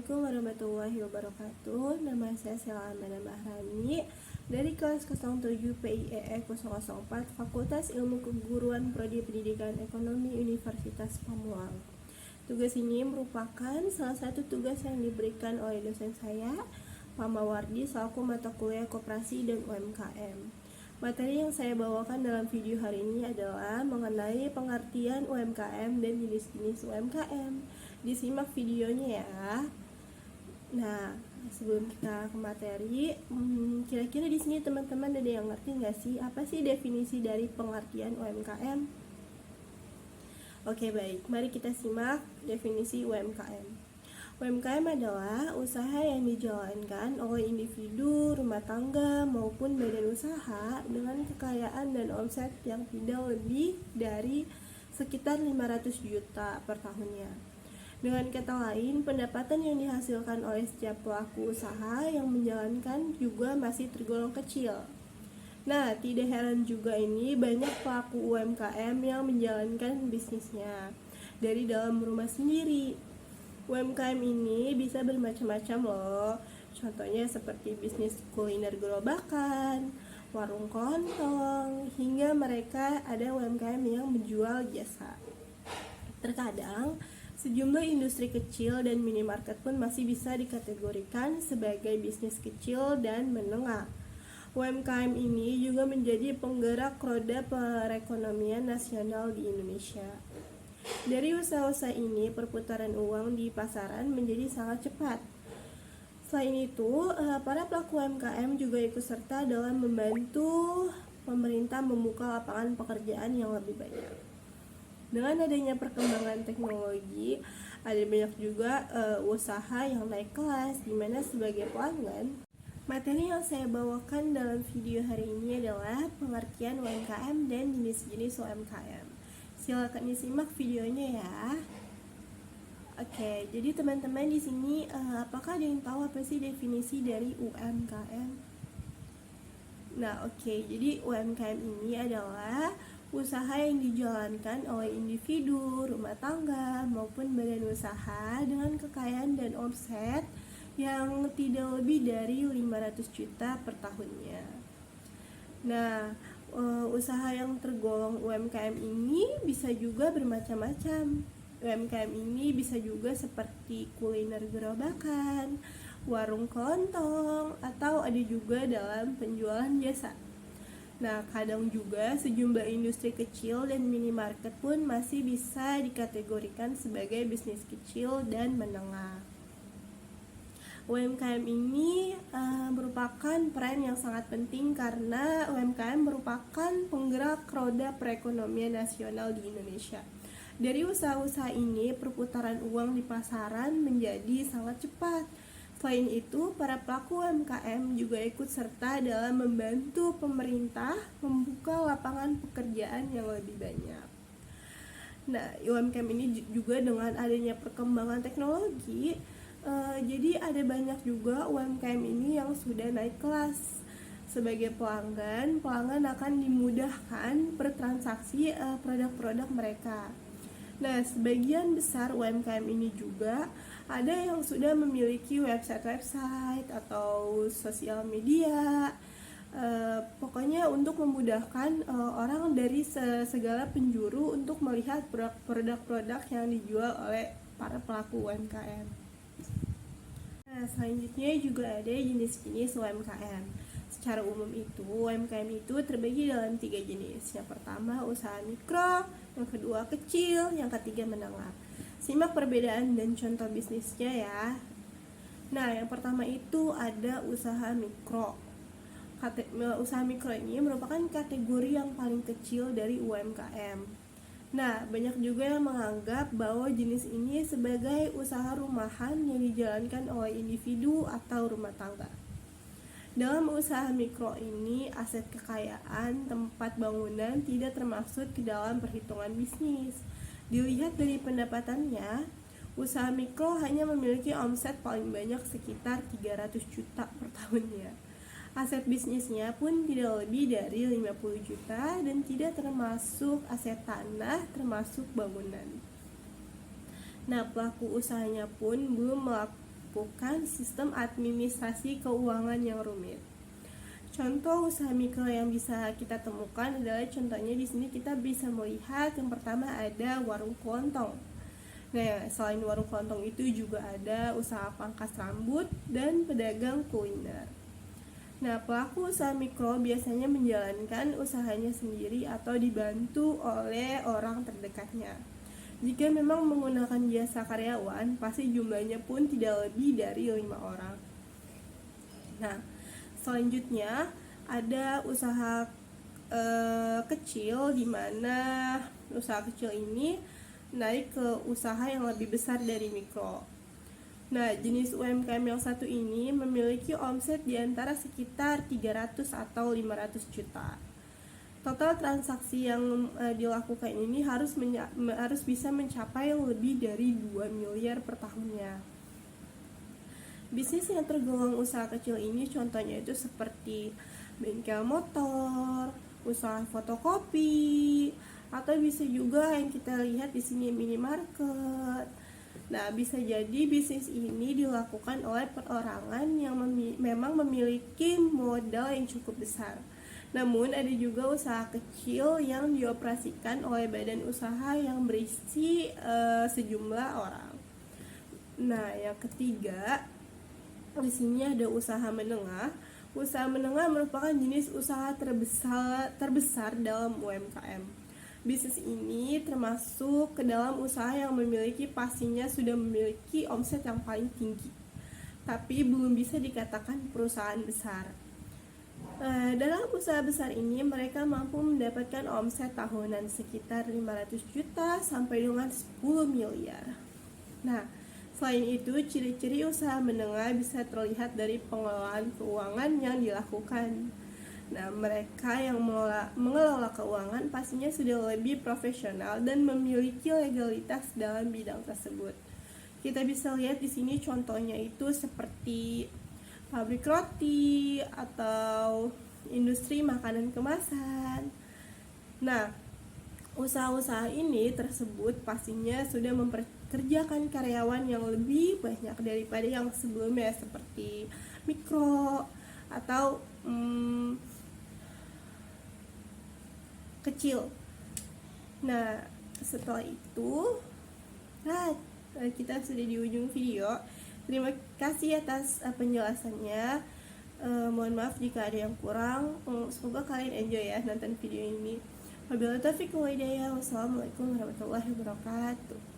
Assalamualaikum warahmatullahi wabarakatuh. Nama saya Sela Amanda Mahrani dari kelas 07 PIEE 004 Fakultas Ilmu Keguruan Prodi Pendidikan Ekonomi Universitas Pamulang. Tugas ini merupakan salah satu tugas yang diberikan oleh dosen saya, Pak Mawardi, selaku mata kuliah Koperasi dan UMKM. Materi yang saya bawakan dalam video hari ini adalah mengenai pengertian UMKM dan jenis-jenis UMKM. Disimak videonya ya. Nah, sebelum kita ke materi, kira-kira di sini teman-teman ada yang ngerti nggak sih apa sih definisi dari pengertian UMKM? Oke, baik. Mari kita simak definisi UMKM. UMKM adalah usaha yang dijalankan oleh individu, rumah tangga, maupun badan usaha dengan kekayaan dan omset yang tidak lebih dari sekitar 500 juta per tahunnya. Dengan kata lain, pendapatan yang dihasilkan oleh setiap pelaku usaha yang menjalankan juga masih tergolong kecil. Nah, tidak heran juga ini banyak pelaku UMKM yang menjalankan bisnisnya dari dalam rumah sendiri. UMKM ini bisa bermacam-macam loh. Contohnya seperti bisnis kuliner gerobakan, warung kelontong, hingga mereka ada UMKM yang menjual jasa. Terkadang, sejumlah industri kecil dan minimarket pun masih bisa dikategorikan sebagai bisnis kecil dan menengah. UMKM ini juga menjadi penggerak roda perekonomian nasional di Indonesia. Dari usaha-usaha ini, perputaran uang di pasaran menjadi sangat cepat. Selain itu, para pelaku UMKM juga ikut serta dalam membantu pemerintah membuka lapangan pekerjaan yang lebih banyak. Dengan adanya perkembangan teknologi, ada banyak juga usaha yang naik kelas, di mana sebagai pelanggan. Materi yang saya bawakan dalam video hari ini adalah pengertian UMKM dan jenis-jenis UMKM. Silakan disimak videonya ya. Oke, jadi teman-teman di sini apakah ada yang tahu apa sih definisi dari UMKM? Nah, oke, jadi UMKM ini adalah usaha yang dijalankan oleh individu, rumah tangga, maupun badan usaha dengan kekayaan dan omset yang tidak lebih dari 500 juta per tahunnya. Nah, usaha yang tergolong UMKM ini bisa juga bermacam-macam. UMKM ini bisa juga seperti kuliner gerobakan, warung kelontong, atau ada juga dalam penjualan jasa. Nah, kadang juga sejumlah industri kecil dan minimarket pun masih bisa dikategorikan sebagai bisnis kecil dan menengah. UMKM ini merupakan peran yang sangat penting karena UMKM merupakan penggerak roda perekonomian nasional di Indonesia. Dari usaha-usaha ini, perputaran uang di pasaran menjadi sangat cepat. Selain itu, para pelaku UMKM juga ikut serta dalam membantu pemerintah membuka lapangan pekerjaan yang lebih banyak. Nah, UMKM ini juga dengan adanya perkembangan teknologi, jadi ada banyak juga UMKM ini yang sudah naik kelas. Sebagai pelanggan akan dimudahkan bertransaksi produk-produk mereka. Nah, sebagian besar UMKM ini juga ada yang sudah memiliki website atau sosial media, pokoknya untuk memudahkan orang dari segala penjuru untuk melihat produk-produk yang dijual oleh para pelaku UMKM. Nah, selanjutnya juga ada jenis-jenis UMKM. Secara umum itu, UMKM itu terbagi dalam 3 jenis. Yang pertama, usaha mikro, yang kedua kecil, yang ketiga menengah. Simak perbedaan dan contoh bisnisnya ya. Nah, yang pertama itu ada usaha mikro. Usaha mikro ini merupakan kategori yang paling kecil dari UMKM. Nah, banyak juga yang menganggap bahwa jenis ini sebagai usaha rumahan yang dijalankan oleh individu atau rumah tangga. Dalam usaha mikro ini, aset kekayaan tempat bangunan tidak termasuk ke dalam perhitungan bisnis. Dilihat dari pendapatannya, usaha mikro hanya memiliki omset paling banyak sekitar 300 juta per tahunnya. Aset bisnisnya pun tidak lebih dari 50 juta dan tidak termasuk aset tanah termasuk bangunan. Nah, pelaku usahanya pun belum menempuhkan sistem administrasi keuangan yang rumit. Contoh usaha mikro yang bisa kita temukan adalah contohnya di sini kita bisa melihat yang pertama ada warung kelontong. Nah, selain warung kelontong itu juga ada usaha pangkas rambut dan pedagang kuliner. Nah, pelaku usaha mikro biasanya menjalankan usahanya sendiri atau dibantu oleh orang terdekatnya. Jika memang menggunakan jasa karyawan, pasti jumlahnya pun tidak lebih dari 5 orang. Nah, selanjutnya ada usaha kecil, di mana usaha kecil ini naik ke usaha yang lebih besar dari mikro. Nah, jenis UMKM yang satu ini memiliki omset di antara sekitar 300 atau 500 juta. Total transaksi yang dilakukan ini harus bisa mencapai lebih dari 2 miliar per tahunnya. Bisnis yang tergolong usaha kecil ini contohnya itu seperti bengkel motor, usaha fotokopi, atau bisa juga yang kita lihat di sini minimarket. Nah, bisa jadi bisnis ini dilakukan oleh perorangan yang memang memiliki modal yang cukup besar. Namun ada juga usaha kecil yang dioperasikan oleh badan usaha yang berisi sejumlah orang. Nah, yang ketiga, di sini ada usaha menengah. Usaha menengah merupakan jenis usaha terbesar dalam UMKM. Bisnis ini termasuk ke dalam usaha yang pastinya sudah memiliki omset yang paling tinggi, tapi belum bisa dikatakan perusahaan besar. Dalam usaha besar ini mereka mampu mendapatkan omset tahunan sekitar 500 juta sampai dengan 10 miliar. Nah, selain itu, ciri-ciri usaha menengah bisa terlihat dari pengelolaan keuangan yang dilakukan. Nah, mereka yang mengelola keuangan pastinya sudah lebih profesional dan memiliki legalitas dalam bidang tersebut. Kita bisa lihat di sini contohnya itu seperti pabrik roti atau industri makanan kemasan. Nah, usaha-usaha ini tersebut pastinya sudah memperkerjakan karyawan yang lebih banyak daripada yang sebelumnya seperti mikro atau kecil. Nah, setelah itu, kita sudah di ujung video. Terima kasih atas penjelasannya. Mohon maaf jika ada yang kurang. Semoga kalian enjoy ya nonton video ini. Wabillahi taufiq wal hidayah. Wassalamualaikum warahmatullahi wabarakatuh.